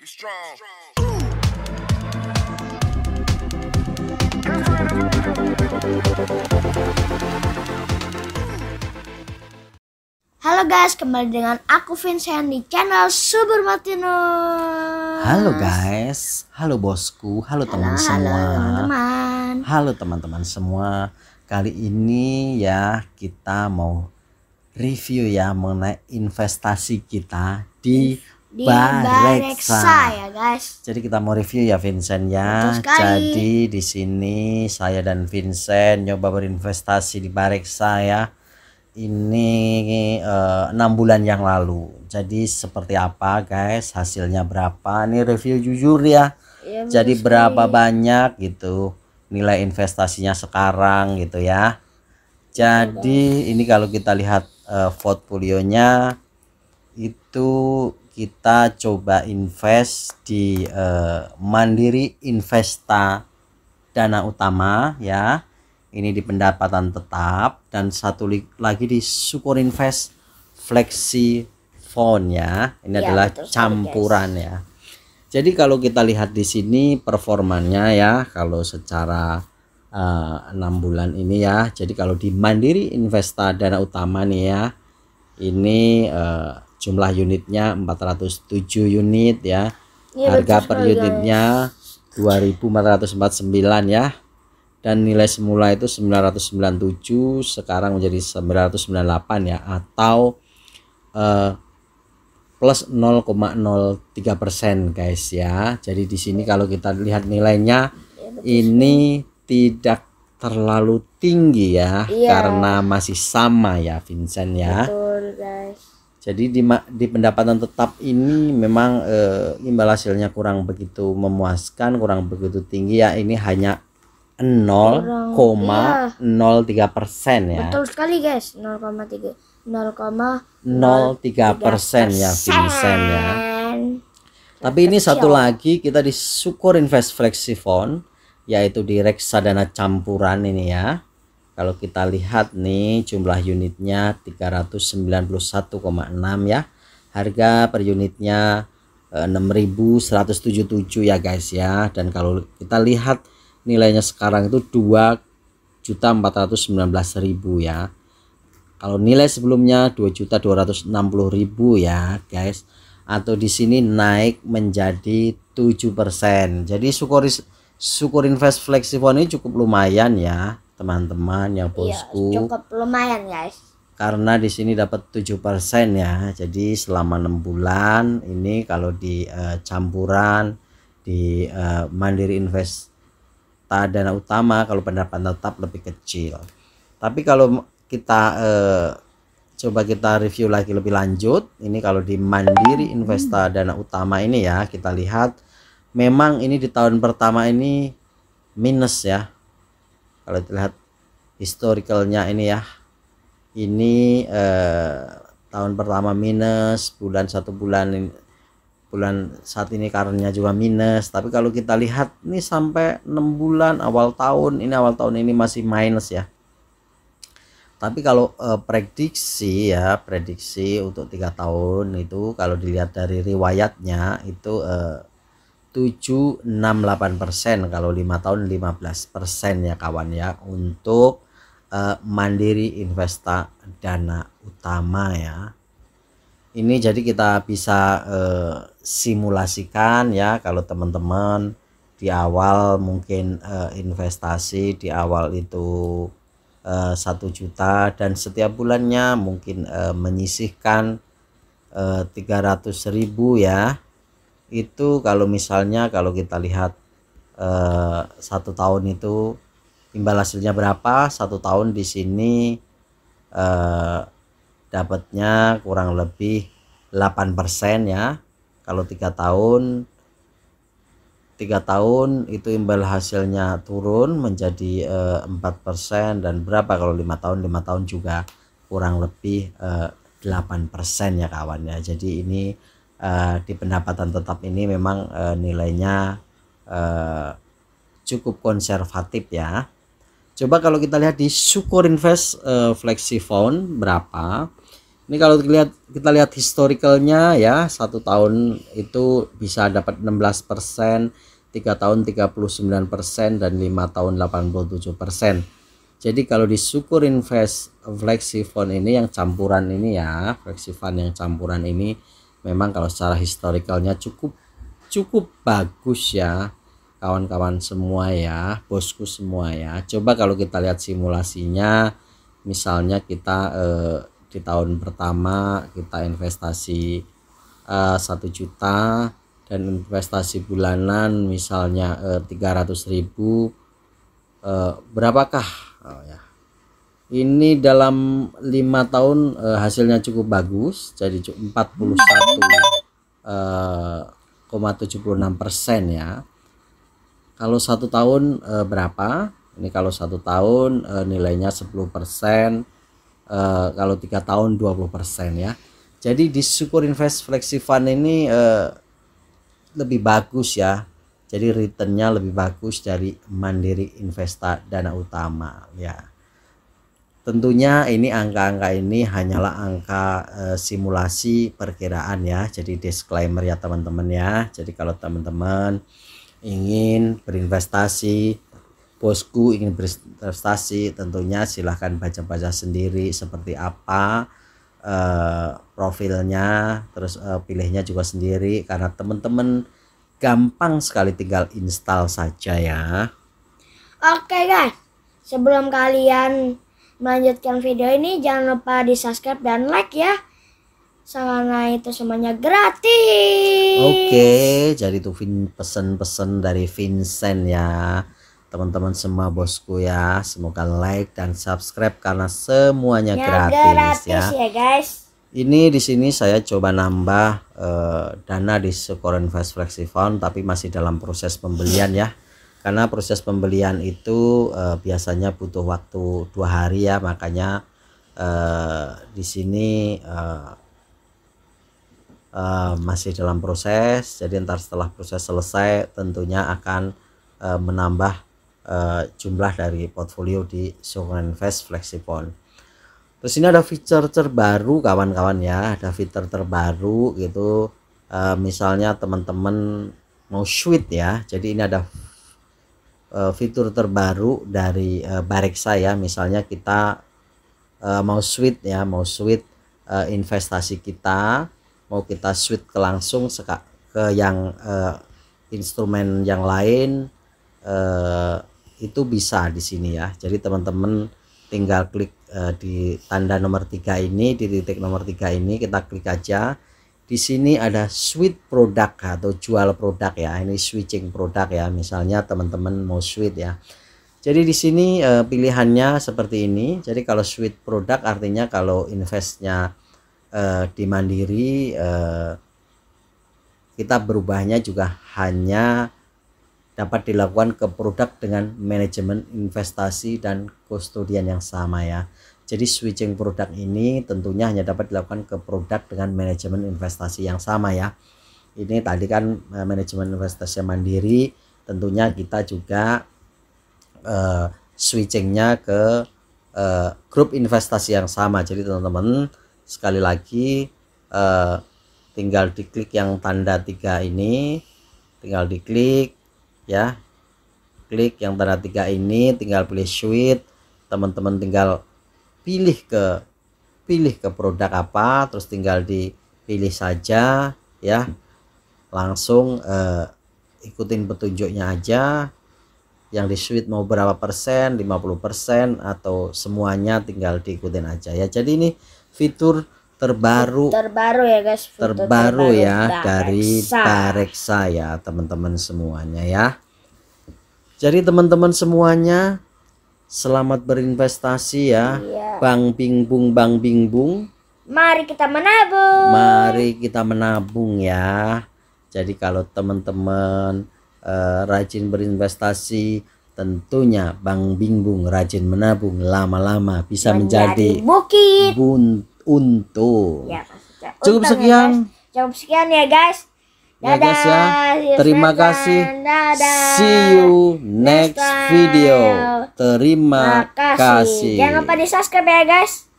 Halo guys, kembali dengan aku Vincent di channel Subur Martinus. Halo guys, halo bosku, halo teman semua. Teman-teman. Halo teman-teman semua. Kali ini ya kita mau review ya mengenai investasi kita di Bareksa ya guys. Jadi kita mau review ya Vincent ya. Jadi di sini saya dan Vincent nyoba berinvestasi di Bareksa ya. Ini 6 bulan yang lalu. Jadi seperti apa guys, hasilnya berapa, ini review jujur ya, jadi berapa banyak gitu nilai investasinya sekarang gitu ya. Jadi ini kalau kita lihat portfolionya itu kita coba invest di Mandiri Investa Dana Utama ya. Ini di pendapatan tetap, dan satu lagi di Syukur Invest Flexi Fund ya. Ini adalah campuran ya. Jadi kalau kita lihat di sini performanya ya, kalau secara 6 bulan ini ya. Jadi kalau di Mandiri Investa Dana Utama nih ya, ini jumlah unitnya 407 unit ya. Harga per unitnya 2.449 ya. Dan nilai semula itu 997, sekarang menjadi 998 ya, atau plus 0,03% guys ya. Jadi di sini kalau kita lihat nilainya ini tidak terlalu tinggi ya, karena masih sama ya Vincent ya. Betul guys. Jadi di pendapatan tetap ini memang imbal hasilnya kurang begitu memuaskan, kurang begitu tinggi ya. Ini hanya 0,03% ya. Betul sekali guys, 0,03% ya Vincent ya. Tapi ini satu lagi kita di Syukur Invest Flexi Fund, yaitu di reksadana campuran ini ya. Kalau kita lihat nih jumlah unitnya 391,6 ya. Harga per unitnya 6.177 ya guys ya. Dan kalau kita lihat nilainya sekarang itu 2.419.000 ya. Kalau nilai sebelumnya 2.260.000 ya guys. Atau di sini naik menjadi 7%. Jadi Syukur Invest Flexi Fund ini cukup lumayan ya teman-teman ya bosku. Iya, cukup lumayan guys. Karena di sini dapat 7% ya. Jadi selama 6 bulan ini kalau di campuran di Mandiri Invest Dana Utama, kalau pendapatan tetap lebih kecil. Tapi kalau kita coba kita review lagi lebih lanjut, ini kalau di Mandiri Investa Dana Utama ini ya, kita lihat memang ini di tahun pertama ini minus ya. Kalau dilihat historicalnya ini ya, ini tahun pertama minus, bulan saat ini karenanya juga minus. Tapi kalau kita lihat ini sampai 6 bulan awal tahun ini masih minus ya. Tapi kalau prediksi untuk 3 tahun itu kalau dilihat dari riwayatnya itu 768%, kalau 5 tahun 15% ya kawan ya, untuk Mandiri Investa Dana Utama ya. Ini jadi kita bisa simulasikan ya, kalau teman-teman di awal mungkin investasi di awal itu 1 juta dan setiap bulannya mungkin menyisihkan 300.000 ya. Itu kalau misalnya kalau kita lihat 1 tahun itu imbal hasilnya berapa, 1 tahun di sini dapatnya kurang lebih 8% ya. Kalau 3 tahun itu imbal hasilnya turun menjadi 4%, dan berapa kalau 5 tahun juga kurang lebih 8% ya kawan ya. Jadi ini di pendapatan tetap ini memang nilainya cukup konservatif ya. Coba kalau kita lihat di Syukur Invest Flexi Fund berapa, Ini kalau kita lihat historicalnya ya, 1 tahun itu bisa dapat 16%, 3 tahun 39%, dan 5 tahun 87%. Jadi kalau di Sukuk Invest Flexi Fund ini yang campuran ini ya, Flexi Fund yang campuran ini memang kalau secara historicalnya cukup bagus ya kawan-kawan semua ya, bosku semua ya. Coba kalau kita lihat simulasinya, misalnya kita di tahun pertama kita investasi 1 juta dan investasi bulanan misalnya 300.000, berapakah ya, ini dalam 5 tahun hasilnya cukup bagus, jadi 41,76% ya. Kalau 1 tahun berapa ini? Kalau 1 tahun nilainya 10%, kalau 3 tahun 20% ya. Jadi di Sukuk Invest Flexi Fund ini lebih bagus ya, jadi returnnya lebih bagus dari Mandiri Investa Dana Utama ya. Tentunya ini angka-angka ini hanyalah angka simulasi perkiraan ya, jadi disclaimer ya teman-teman ya. Jadi kalau teman-teman ingin berinvestasi, bosku ingin berinvestasi, tentunya silahkan baca-baca sendiri seperti apa profilnya, terus pilihnya juga sendiri, karena teman-teman gampang sekali tinggal install saja ya. Oke guys, sebelum kalian melanjutkan video ini jangan lupa di subscribe dan like ya, karena itu semuanya gratis. Oke, jadi itu pesan-pesan dari Vincent ya teman-teman semua bosku ya, semoga like dan subscribe karena semuanya gratis ya guys. Ini di sini saya coba nambah dana di Sukuk Invest Flexi Fund, tapi masih dalam proses pembelian ya, karena proses pembelian itu biasanya butuh waktu 2 hari ya, makanya di sini masih dalam proses. Jadi ntar setelah proses selesai tentunya akan menambah jumlah dari portfolio di Sukuk Invest Flexi Fund. Terus ini ada fitur terbaru kawan-kawan ya, ada fitur terbaru gitu. Misalnya teman-teman mau switch ya, jadi ini ada fitur terbaru dari Bareksa ya. Misalnya kita mau switch ya, mau switch investasi kita, mau kita switch ke langsung ke yang instrumen yang lain, itu bisa di sini ya. Jadi teman-teman tinggal klik di tanda nomor 3 ini, di titik nomor 3 ini kita klik aja. Di sini ada switch produk atau jual produk ya. Ini switching produk ya. Misalnya teman-teman mau switch ya. Jadi di sini pilihannya seperti ini. Jadi kalau switch produk artinya kalau investnya di Mandiri, kita berubahnya juga hanya dapat dilakukan ke produk dengan manajemen investasi dan kustodian yang sama ya. Jadi switching produk ini tentunya hanya dapat dilakukan ke produk dengan manajemen investasi yang sama ya. Ini tadi kan manajemen investasi Mandiri, tentunya kita juga switchingnya ke grup investasi yang sama. Jadi teman-teman sekali lagi tinggal diklik yang tanda 3 ini, tinggal diklik ya, klik yang tanda 3 ini, tinggal pilih switch. Teman-teman tinggal pilih ke produk apa, terus tinggal dipilih saja ya, langsung ikutin petunjuknya aja. Yang di switch mau berapa persen, 50% atau semuanya, tinggal diikutin aja ya. Jadi ini fitur terbaru ya guys, terbaru ya dari Bareksa ya teman-teman semuanya ya. Jadi teman-teman semuanya selamat berinvestasi ya. Bang Bingbung, Bang Bingbung, mari kita menabung, mari kita menabung ya. Jadi kalau teman-teman rajin berinvestasi, tentunya Bang Bingbung rajin menabung, lama-lama bisa menjadi bukit untung ya. Cukup sekian ya guys. Ya guys ya, terima kasih. See you next video. Terima kasih. Jangan lupa di subscribe ya guys.